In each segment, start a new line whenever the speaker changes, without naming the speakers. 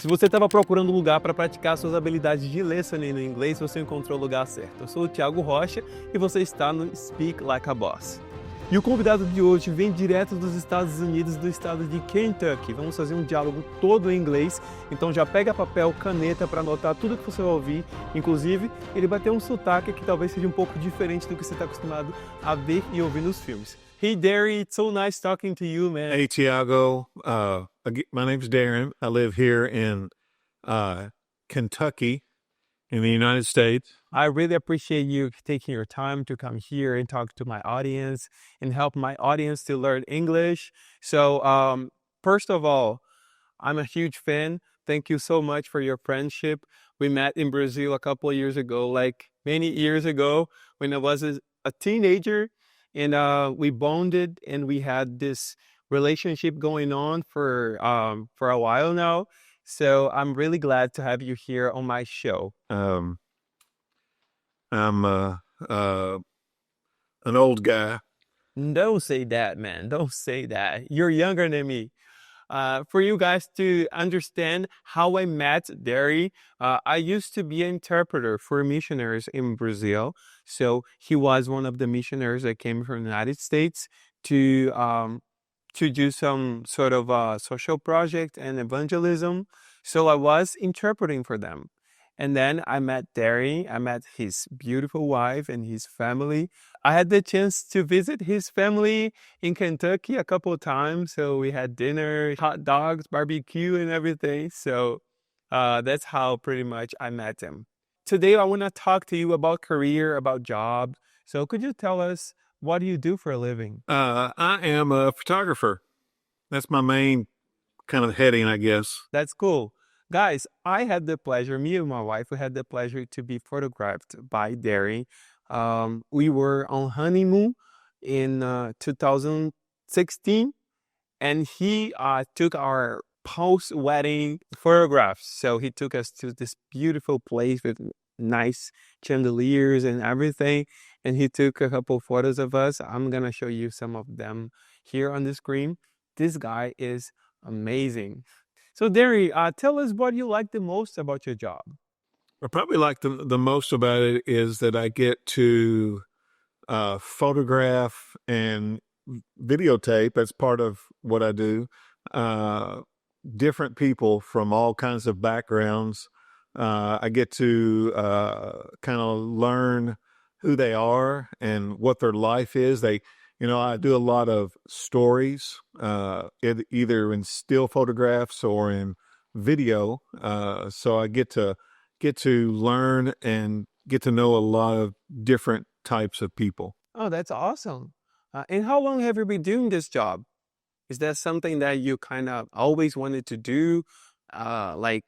Se você estava procurando um lugar para praticar suas habilidades de listening no inglês, você encontrou o lugar certo. Eu sou o Thiago Rocha e você está no Speak Like a Boss. E o convidado de hoje vem direto dos Estados Unidos, do estado de Kentucky. Vamos fazer um diálogo todo em inglês, então já pega papel, caneta para anotar tudo que você vai ouvir. Inclusive, ele vai ter um sotaque que talvez seja um pouco diferente do que você está acostumado a ver e ouvir nos filmes. Hey, Darren, it's so nice talking to you, man.
Hey, Tiago. My name's Darren. I live here in Kentucky in the United States.
I really appreciate you taking your time to come here and talk to my audience and help my audience to learn English. So, first of all, I'm a huge fan. Thank you so much for your friendship. We met in Brazil a couple of years ago, like many years ago when I was a teenager. And we bonded and we had this relationship going on for a while now. So I'm really glad to have you here on my show.
I'm an old guy.
Don't say that, man. Don't say that. You're younger than me. For you guys to understand how I met Darren, I used to be an interpreter for missionaries in Brazil. So he was one of the missionaries that came from the United States to do some sort of social project and evangelism. So I was interpreting for them. And then I met Darren. I met his beautiful wife and his family. I had the chance to visit his family in Kentucky a couple of times. So we had dinner, hot dogs, barbecue, and everything. So that's how pretty much I met him. Today, I want to talk to you about career, about job. So could you tell us, what do you do for a living?
I am a photographer. That's my main kind of heading, I guess.
That's cool. Guys, I had the pleasure, me and my wife, we had the pleasure to be photographed by Darren. We were on honeymoon in 2016, and he took our post-wedding photographs. So he took us to this beautiful place with nice chandeliers and everything, and he took a couple photos of us. I'm gonna show you some of them here on the screen. This guy is amazing. So, Darren, tell us what you like the most about your job.
I probably like the most about it is that I get to photograph and videotape. That's part of what I do. Different people from all kinds of backgrounds. I get to kind of learn who they are and what their life is. I do a lot of stories, either in still photographs or in video. So I get to learn and get to know a lot of different types of people.
Oh, that's awesome. And how long have you been doing this job? Is that something that you kind of always wanted to do? Like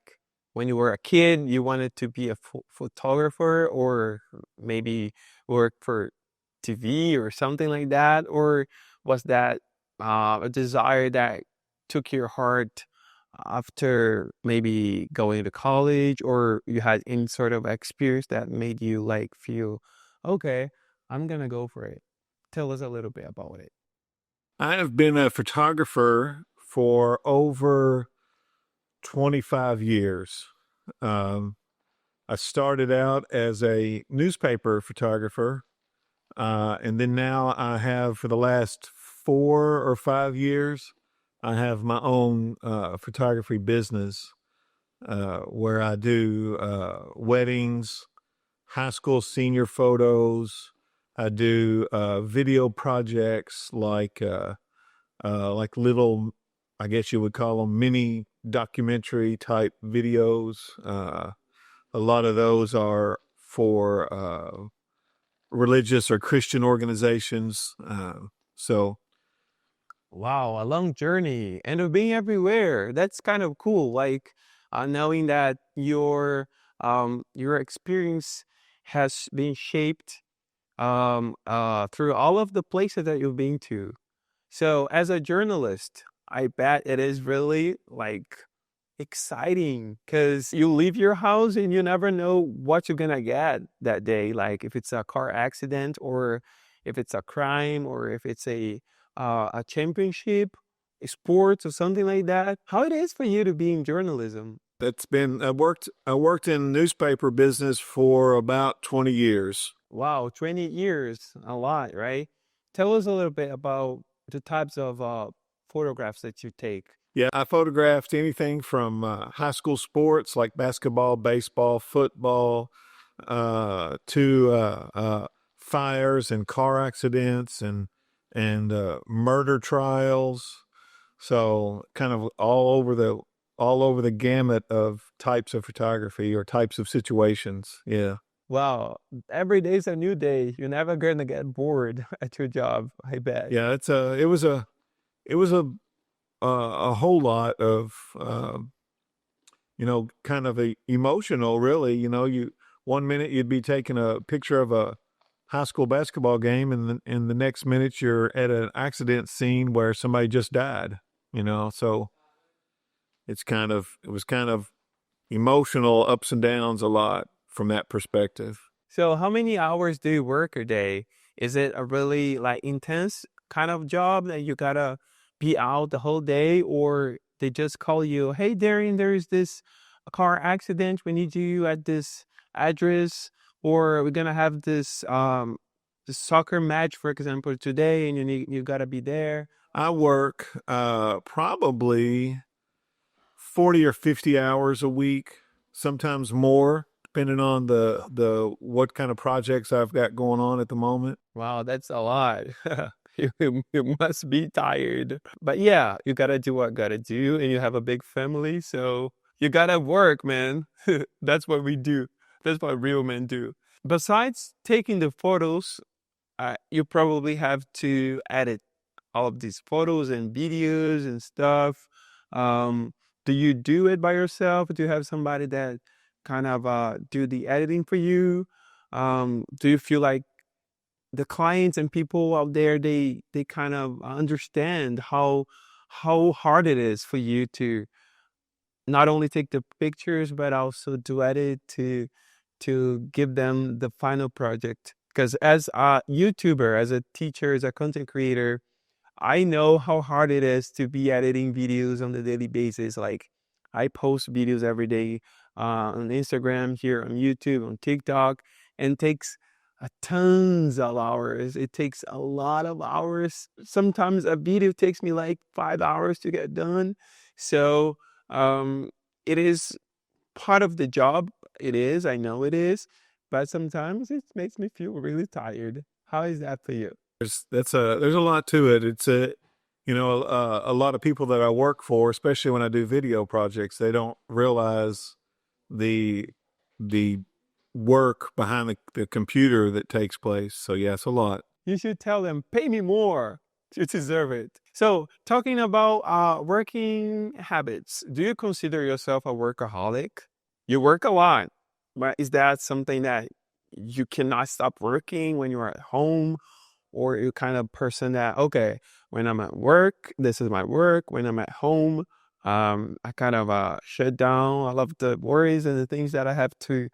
when you were a kid, you wanted to be a photographer, or maybe work for TV or something like that? Or was that a desire that took your heart after maybe going to college, or you had any sort of experience that made you like feel, okay, I'm gonna go for it? Tell us a little bit about it.
I have been a photographer for over 25 years. I started out as a newspaper photographer. And then now I have, for the last 4 or 5 years, I have my own photography business where I do weddings, high school senior photos. I do video projects like little, I guess you would call them mini documentary type videos. A lot of those are for religious or Christian organizations.
Wow, a long journey and of being everywhere. That's kind of cool. Like knowing that your experience has been shaped through all of the places that you've been to. So as a journalist, I bet it is really like exciting because you leave your house and you never know what you're gonna get that day. Like if it's a car accident, or if it's a crime, or if it's a championship, sports, or something like that. How it is for you to be in journalism?
I worked in newspaper business for about 20 years.
Wow, 20 years, a lot, right? Tell us a little bit about the types of photographs that you take.
Yeah, I photographed anything from high school sports like basketball, baseball, football, to fires and car accidents and murder trials. So kind of all over the gamut of types of photography or types of situations. Yeah.
Wow, every day's a new day. You're never gonna get bored at your job, I bet.
Yeah, it was a whole lot of kind of emotional, really. You one minute you'd be taking a picture of a high school basketball game, and the next minute you're at an accident scene where somebody just died. So it was kind of emotional ups and downs a lot from that perspective.
So how many hours do you work a day? Is it a really like intense kind of job that you gotta be out the whole day, or they just call you, hey Darren, there is this car accident. We need you at this address, or we're gonna have this soccer match, for example, today, and you gotta be there.
I work probably 40 or 50 hours a week, sometimes more, depending on the what kind of projects I've got going on at the moment.
Wow, that's a lot. You must be tired. But yeah, you gotta do what gotta do, and you have a big family, so you gotta work, man. That's what we do. That's what real men do. Besides taking the photos, you probably have to edit all of these photos and videos and stuff. Um, do you do it by yourself? Do you have somebody that kind of do the editing for you? Do you feel like the clients and people out there, they kind of understand how hard it is for you to not only take the pictures but also to edit to give them the final project? Because as a YouTuber, as a teacher, as a content creator, I know how hard it is to be editing videos on a daily basis. Like, I post videos every day on Instagram, here on YouTube, on TikTok, and it takes tons of hours. It takes a lot of hours. Sometimes a video takes me like 5 hours to get done. So um, it is part of the job. It is, I know it is, but sometimes it makes me feel really tired. How is that for you?
There's a lot to it. It's a lot of people that I work for, especially when I do video projects, they don't realize the the work behind the computer that takes place. So yeah, it's a lot.
You should tell them, pay me more. You deserve it. So, talking about working habits, do you consider yourself a workaholic? You work a lot, but is that something that you cannot stop working when you're at home? Or you kind of person that, okay, when I'm at work, this is my work. When I'm at home, I kind of shut down all of the worries and the things that I have to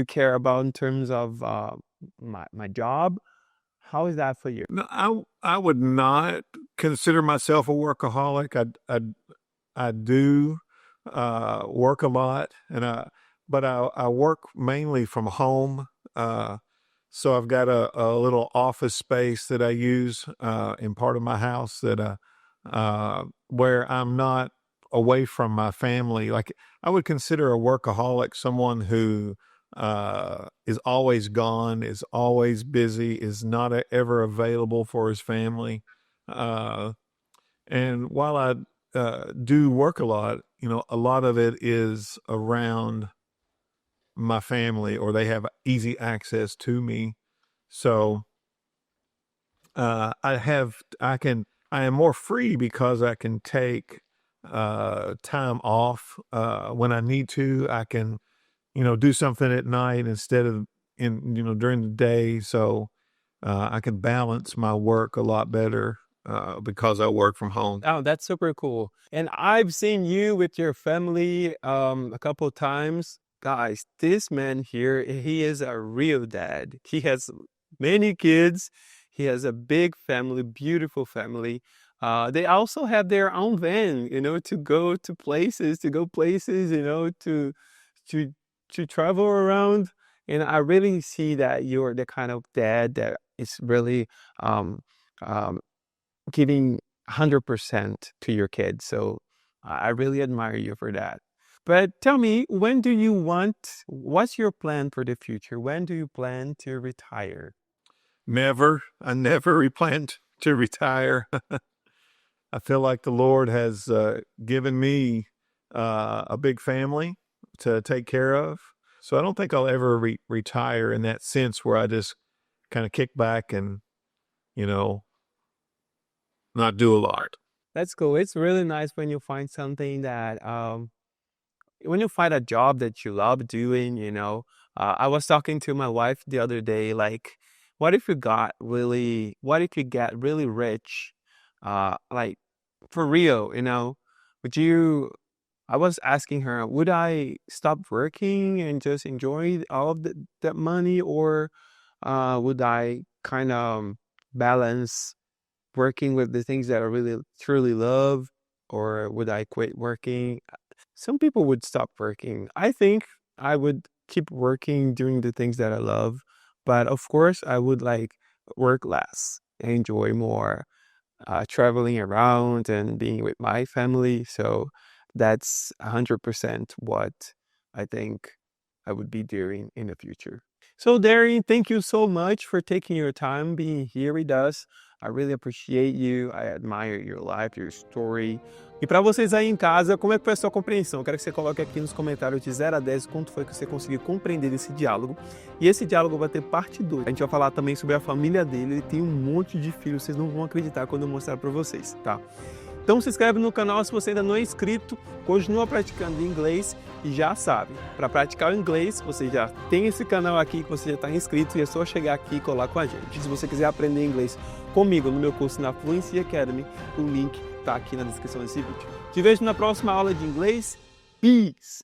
care about in terms of my job. How is that for you?
No, I would not consider myself a workaholic. I do work a lot, but I work mainly from home. So I've got a little office space that I use in part of my house that where I'm not away from my family. Like, I would consider a workaholic someone who is always gone, is always busy, is not ever available for his family. And while I do work a lot, a lot of it is around my family, or they have easy access to me. So I am more free because I can take time off when I need to. I can do something at night instead of during the day. So I can balance my work a lot better because I work from home.
Oh, that's super cool. And I've seen you with your family a couple times. Guys, this man here, he is a real dad. He has many kids. He has a big family, beautiful family. They also have their own van, to go places, to to travel around. And I really see that you're the kind of dad that is really um, um, giving 100% to your kids. So I really admire you for that. But tell me, what's your plan for the future? When do you plan to retire?
Never. I never planned to retire. I feel like the Lord has given me a big family to take care of. So I don't think I'll ever retire in that sense where I just kind of kick back and, not do a lot.
That's cool. It's really nice when you find when you find a job that you love doing. I was talking to my wife the other day, like, what if you get really rich, like for real. Would you, I was asking her, would I stop working and just enjoy all of that money, or would I kind of balance working with the things that I really truly love, or would I quit working? Some people would stop working. I think I would keep working, doing the things that I love, but of course I would like work less, enjoy more traveling around and being with my family. So that's 100% what I think I would be doing in the future. So Darren, thank you so much for taking your time being here with us. I really appreciate you. I admire your life, your story. E para vocês aí em casa, como é que foi a sua compreensão? Eu quero que você coloque aqui nos comentários de 0 a 10 quanto foi que você conseguiu compreender esse diálogo. E esse diálogo vai ter parte 2. A gente vai falar também sobre a família dele. Ele tem um monte de filhos, vocês não vão acreditar quando eu mostrar para vocês, tá? Então se inscreve no canal se você ainda não é inscrito, continua praticando inglês e já sabe, para praticar o inglês você já tem esse canal aqui que você já está inscrito e é só chegar aqui e colar com a gente. Se você quiser aprender inglês comigo no meu curso na Fluency Academy, o link está aqui na descrição desse vídeo. Te vejo na próxima aula de inglês. Peace!